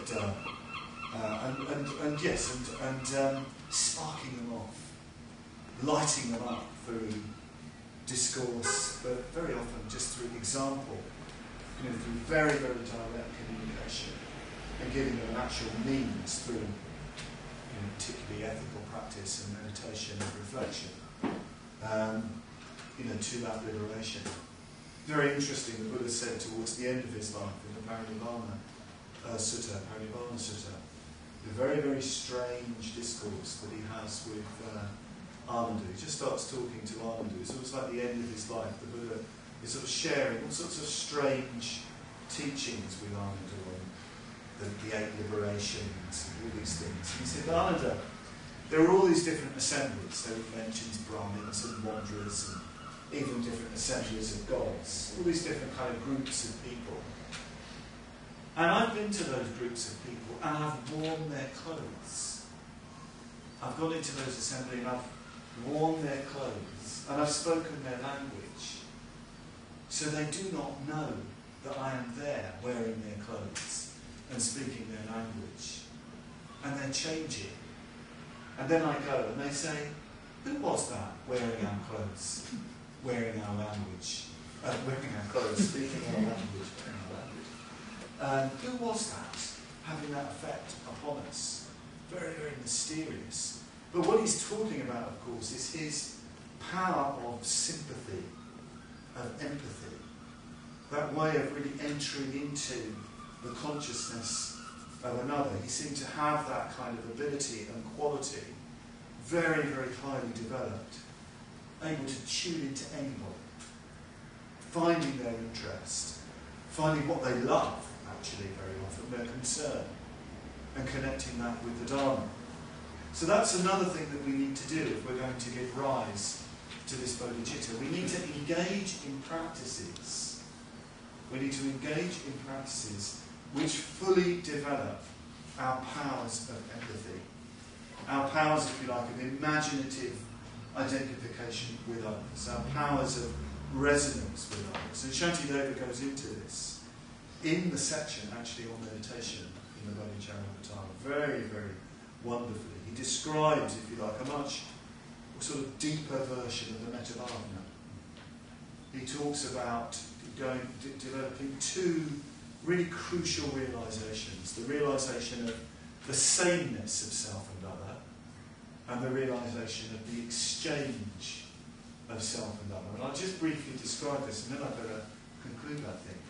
sparking them off, lighting them up through discourse, but very often just through example, through very, very direct communication, and giving them an actual means through particularly ethical practice and meditation and reflection, to that liberation. Very interesting, the Buddha said towards the end of his life in the Padmavajra Sutta, the very, very strange discourse that he has with Ananda. He just starts talking to Ananda. It's almost like the end of his life. The Buddha is sort of sharing all sorts of strange teachings with Ananda on the eight liberations and all these things. And he said, Ananda, there are all these different assemblies. So he mentions Brahmins and wanderers and even different assemblies of gods. All these different kind of groups of people. And I've been to those groups of people and I've worn their clothes. I've gone into those assemblies and I've worn their clothes and I've spoken their language. So they do not know that I am there wearing their clothes and speaking their language. And they're changing. And then I go and they say, who was that wearing our clothes, wearing our language, wearing our clothes, speaking our language, wearing our language? Who was that having that effect upon us? Very, very mysterious. But what he's talking about, of course, is his power of sympathy, of empathy, that way of really entering into the consciousness of another. He seemed to have that kind of ability and quality, very, very highly developed, able to tune into anybody, finding their interest, finding what they love, actually, very often, their concern, and connecting that with the Dharma. So that's another thing that we need to do if we're going to give rise to this bodhicitta. We need to engage in practices. We need to engage in practices which fully develop our powers of empathy, our powers, if you like, of imaginative identification with others, our powers of resonance with others. And Shantideva goes into this in the section, actually, on meditation in the Bodhicitta, very, very wonderfully. He describes, if you like, a much sort of deeper version of the Metabhavana. He talks about developing two really crucial realizations: the realization of the sameness of self and other, and the realization of the exchange of self and other. And I'll just briefly describe this, and then I better conclude, I think.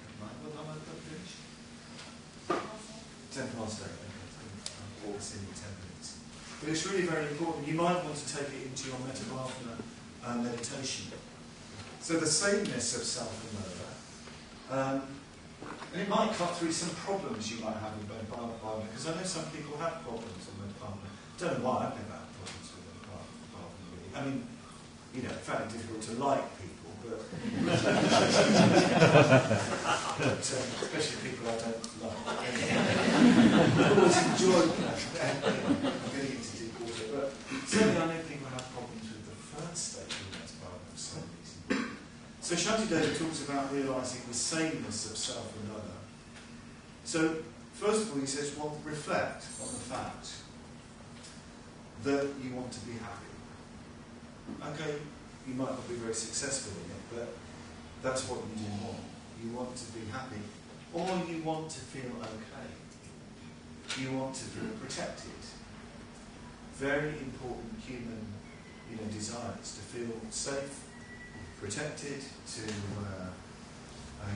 What time have I finished? 10 past 8. Okay, I'll see you in 10 minutes. But it's really very important. You might want to take it into your Padmavajra meditation. So the sameness of self and other, and it might cut through some problems you might have with Padmavajra, because I know some people have problems with Padmavajra. I don't know why I've never had problems with Padmavajra, really. I mean, you know, I found it difficult to like people, but especially people I don't like. I always enjoy getting into deep water, but certainly I know people have problems with the first state of Padmavajra, so easy. So Shantideva talks about realising the sameness of self and other. So, first of all, he says, well, reflect on the fact that you want to be happy. Okay, you might not be very successful in it, but that's what you do want. You want to be happy, or you want to feel okay. You want to feel protected. Very important human, desires, to feel safe, protected,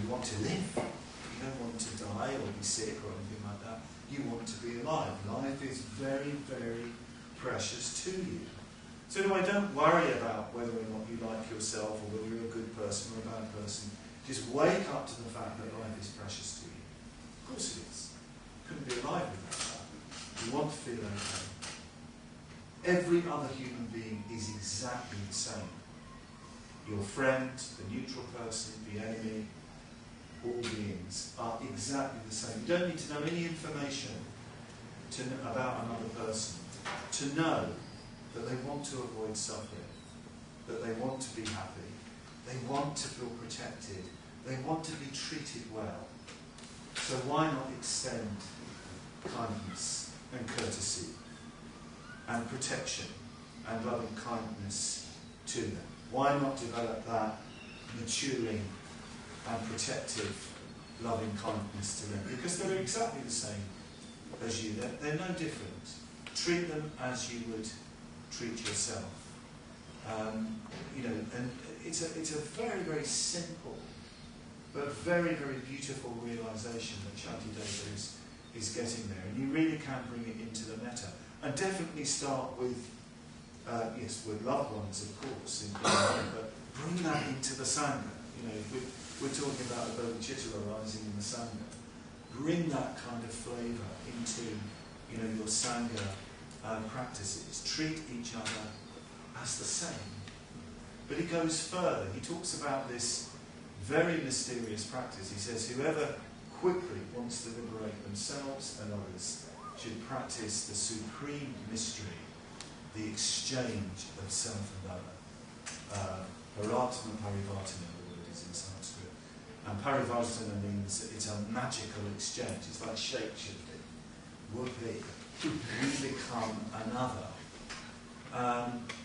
you want to live. You don't want to die or be sick or anything like that. You want to be alive. Life is very, very precious to you. So anyway, don't worry about whether or not you like yourself or whether you're a good person or a bad person. Just wake up to the fact that life is precious to you. Of course it is. You couldn't be alive without that. You want to feel okay. Every other human being is exactly the same. Your friend, the neutral person, the enemy, all beings are exactly the same. You don't need to know any information about another person to know that they want to avoid suffering, that they want to be happy, they want to feel protected, they want to be treated well. So why not extend kindness and courtesy and protection and loving kindness to them? Why not develop that maturing and protective loving kindness to them? Because they're exactly the same as you. They're no different. Treat them as you would treat yourself. And it's a very, very simple but very, very beautiful realisation that Shantideva is getting there. And you really can bring it into the metta. And definitely start with with loved ones, of course, but bring that into the Sangha. We're talking about the Bodhicitta arising in the Sangha. Bring that kind of flavour into, your Sangha practices. Treat each other as the same. But he goes further. He talks about this very mysterious practice. He says, whoever quickly wants to liberate themselves and others should practice the supreme mystery, the exchange of self and other. Triratna Parivartana, the word is in Sanskrit. And Parivartana means it's a magical exchange. It's like shape-shifting. Whoopee. We become another.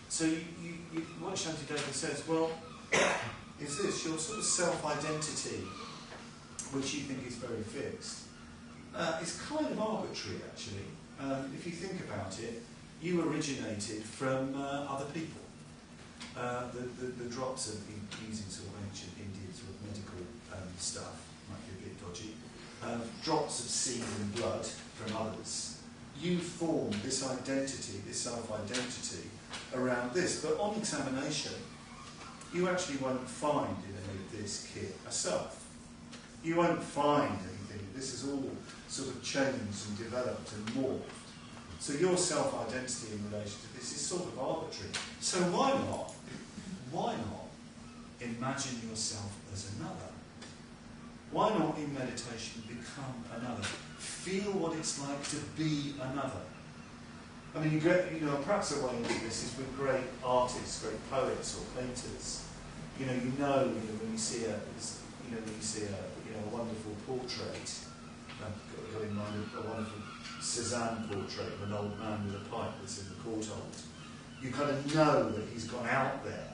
So what Shantideva says, well, is this your sort of self-identity, which you think is very fixed? It's kind of arbitrary, actually. If you think about it, you originated from other people. The drops of using sort of ancient Indian sort of medical stuff, might be a bit dodgy, drops of seed and blood from others. You form this identity, this self-identity around this, but on examination, you actually won't find in any of this kit a self. You won't find anything. This is all sort of changed and developed and morphed. So your self-identity in relation to this is sort of arbitrary. So why not imagine yourself as another? Why not in meditation become another? Feel what it's like to be another. I mean, perhaps a way into this is with great artists, great poets or painters. When you see a wonderful portrait. I've got in mind a wonderful Cézanne portrait of an old man with a pipe that's in the courtyard. You kind of know that he's gone out there,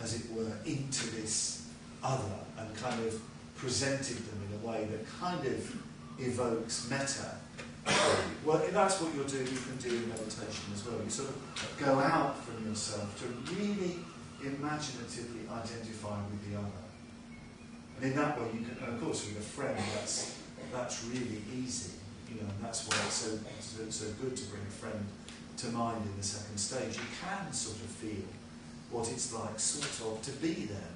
as it were, into this other and kind of presented them in a way that kind of evokes metta. Well, if that's what you're doing, you can do in meditation as well. You sort of go out from yourself to really imaginatively identify with the other. And in that way you can, and of course with a friend that's really easy, and that's why it's so good to bring a friend to mind in the second stage. You can sort of feel what it's like sort of to be them.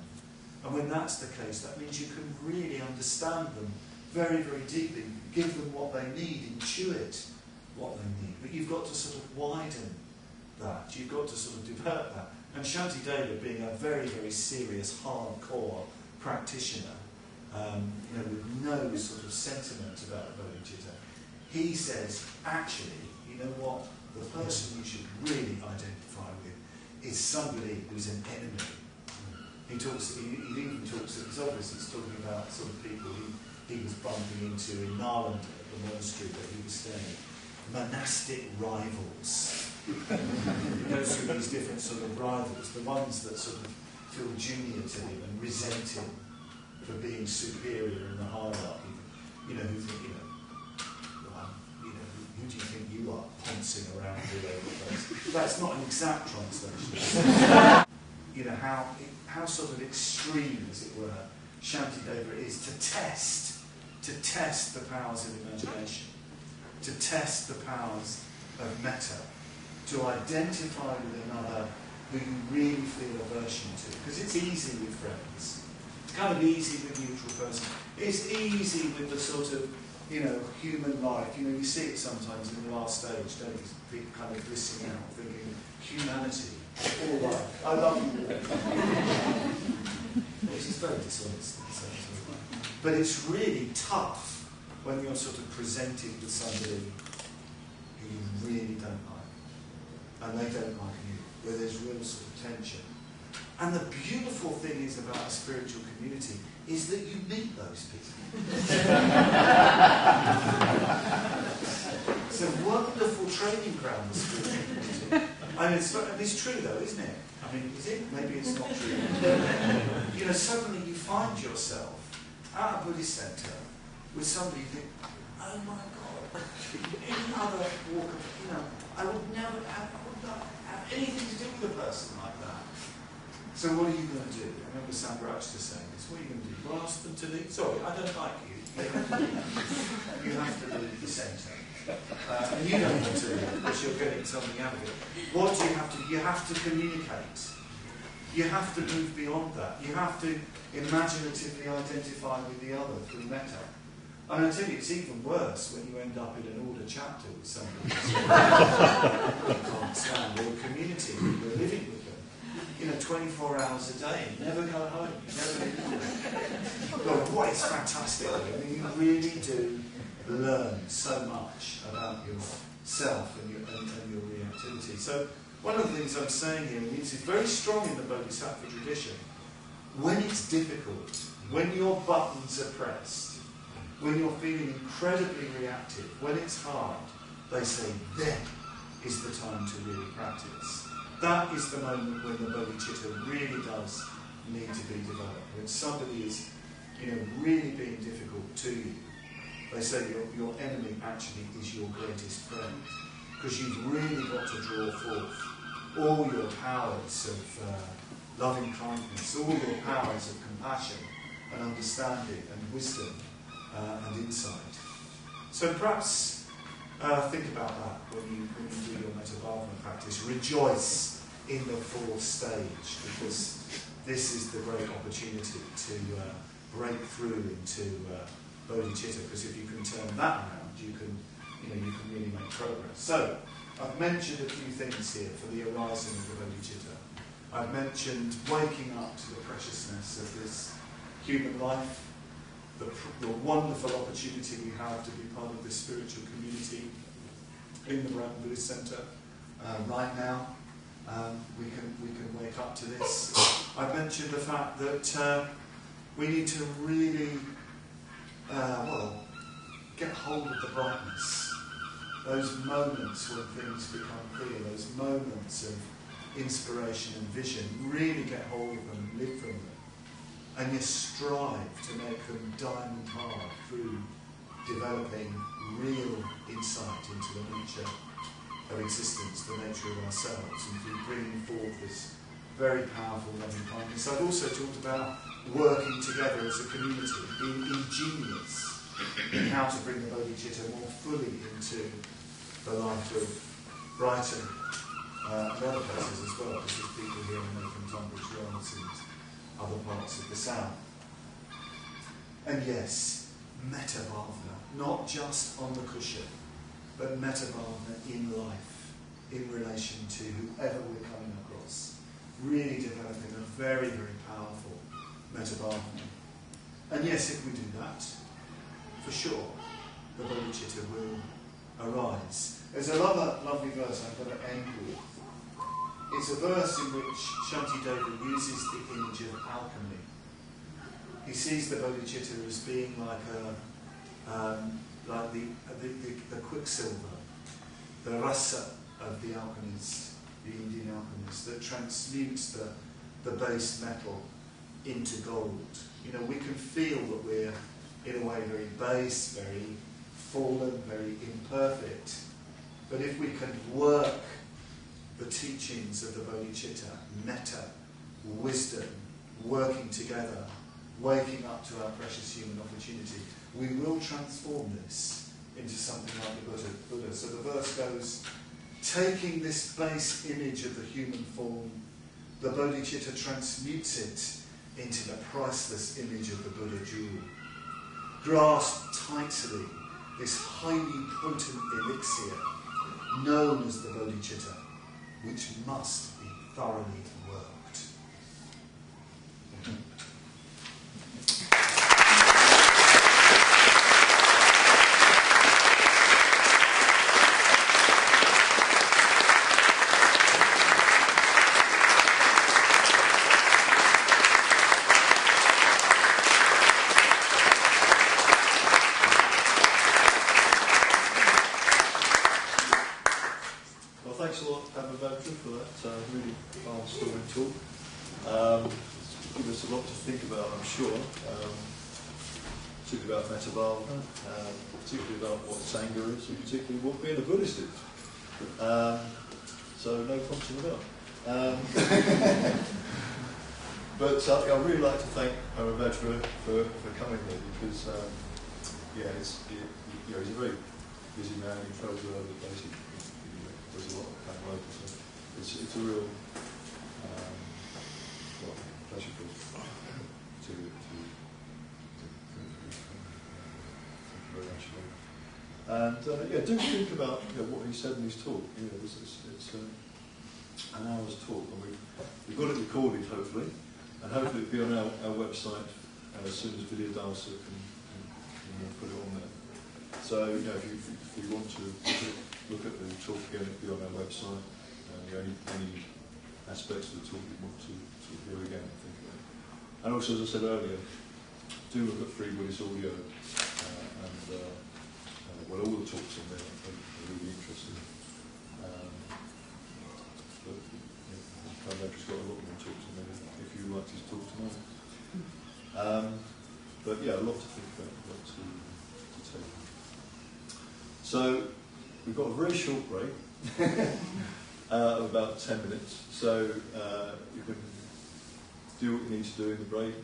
And when that's the case, that means you can really understand them very, very deeply, give them what they need, intuit what they need. But you've got to sort of widen that. You've got to sort of develop that. And Shantideva, being a very, very serious, hardcore practitioner, with no sort of sentiment about Bodhicitta, he says, actually, you know what? The person you should really identify with is somebody who's an enemy. He even talks, it's obvious he's talking about sort of people he was bumping into in Nalanda, the monastery that he was staying, monastic rivals. He goes through these different sort of rivals, the ones that sort of feel junior to him and resent him for being superior in the hierarchy. Who think, who do you think you are, pouncing around all over the place? That's not an exact translation. How sort of extreme, as it were, Shantideva is to test the powers of imagination, to test the powers of metta, to identify with another who you really feel aversion to. Because it's easy with friends. It's kind of easy with a neutral person. It's easy with the sort of, human life. You see it sometimes in the last stage, don't you? People kind of listening out, thinking, humanity, all life. I love you. Which is very dishonest. But it's really tough when you're sort of presented with somebody who you really don't like, and they don't like you, where there's real sort of tension. And the beautiful thing is about a spiritual community is that you meet those people. It's a wonderful training ground, the spiritual community. It's true though, isn't it? Is it? Maybe it's not true. Suddenly you find yourself at a Buddhist centre with somebody you think, oh my God, any other walk of, I would not have anything to do with a person like that. So what are you going to do? I remember Sambrajta saying this. What are you going to do? Well, ask them to leave. Sorry, I don't like you. You have to leave the centre. And you don't want to leave because you're getting something out of it. What do you have to do? You have to communicate. You have to move beyond that. You have to imaginatively identify with the other through metta. And I tell you, it's even worse when you end up in an order chapter with somebody you can't stand, or a community where you're living with them. 24 hours a day, never go home, never leave. But what is fantastic, you really do learn so much about yourself and your reactivity. So one of the things I'm saying here, and it's very strong in the Bodhisattva tradition, when it's difficult, when your buttons are pressed, when you're feeling incredibly reactive, when it's hard, they say, then is the time to really practice. That is the moment when the bodhicitta really does need to be developed. When somebody is, really being difficult to you, they say your enemy actually is your greatest friend, because you've really got to draw forth all your powers of loving kindness, all your powers of compassion and understanding and wisdom and insight. So perhaps think about that when you do your Padmavajra practice. Rejoice in the fourth stage, because this is the great opportunity to break through into bodhicitta. Because if you can turn that around, you can really make progress. So I've mentioned a few things here for the arising of the bodhicitta. I've mentioned waking up to the preciousness of this human life, the wonderful opportunity we have to be part of this spiritual community in the Brighton Buddhist Centre right now. We can wake up to this. I've mentioned the fact that we need to really get hold of the brightness, those moments when things become clear, those moments of inspiration and vision. Really get hold of them and live from them. And you strive to make them diamond hard through developing real insight into the nature of existence, the nature of ourselves, and through bringing forth this very powerful loving kindness. I've also talked about working together as a community, being ingenious in how to bring the Bodhicitta more fully into the life of Brighton and other places as well, because people here know from Tunbridge Wells and other parts of the south. And yes, Padmavajra, not just on the cushion, but Padmavajra in life, in relation to whoever we're coming across. Really developing a very, very powerful Padmavajra. And yes, if we do that, for sure, the Bodhicitta will arise. There's another lovely verse I'm going to end with. It's a verse in which Shantideva uses the image of alchemy. He sees the Bodhicitta as being like the quicksilver, the rasa of the alchemist, the Indian alchemist, that transmutes the base metal into gold. You know, we can feel that we're, in a way, very base, very fallen, very imperfect. But if we can work the teachings of the Bodhicitta, metta, wisdom, working together, waking up to our precious human opportunity, we will transform this into something like the Buddha. So the verse goes, taking this base image of the human form, the Bodhicitta transmutes it into the priceless image of the Buddha jewel. Grasp tightly this highly potent elixir known as the Bodhicitta, which must be thoroughly worked. Thanks a lot, Padmavajra, for that really fast-flowing talk. Give us a lot to think about, I'm sure. Particularly about Padmavajra, particularly about what Sangha is, and particularly what being a Buddhist is. So no prompting about. But I'd really like to thank Padmavajra for coming here, because he's a very busy man. He travels all over the place. There's a lot of Padmavajra, so it's a real pleasure to thank you very much. And do think about what he said in his talk. It's an hour's talk, and we've got it recorded, hopefully, and hopefully it'll be on our website as soon as Bodhicitta can put it on there. So if you want to look at the talk again, it'll be on our website. Any aspects of the talk you want to hear again, think about it. And also, as I said earlier, do look at Free Buddhist audio, all the talks on there are really interesting. But Padmavajra's got a lot more talks on there if you liked his talk tonight. But a lot to think about, a lot to take. So we've got a very short break of about 10 minutes. So you can do what you need to do in the break.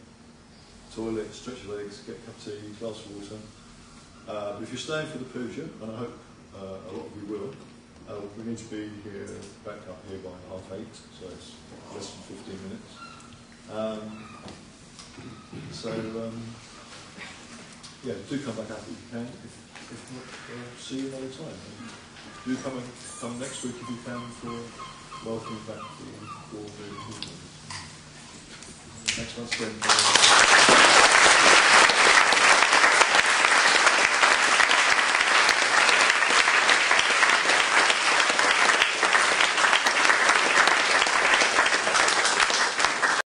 Toilet, stretch your legs, get a cup of tea, glass of water. But if you're staying for the puja, and I hope a lot of you will, we need to be back up here by 8:30, so it's less than 15 minutes. Do come back up if you can. If not, see you another time. And do come next week if you can for welcome back for the next month's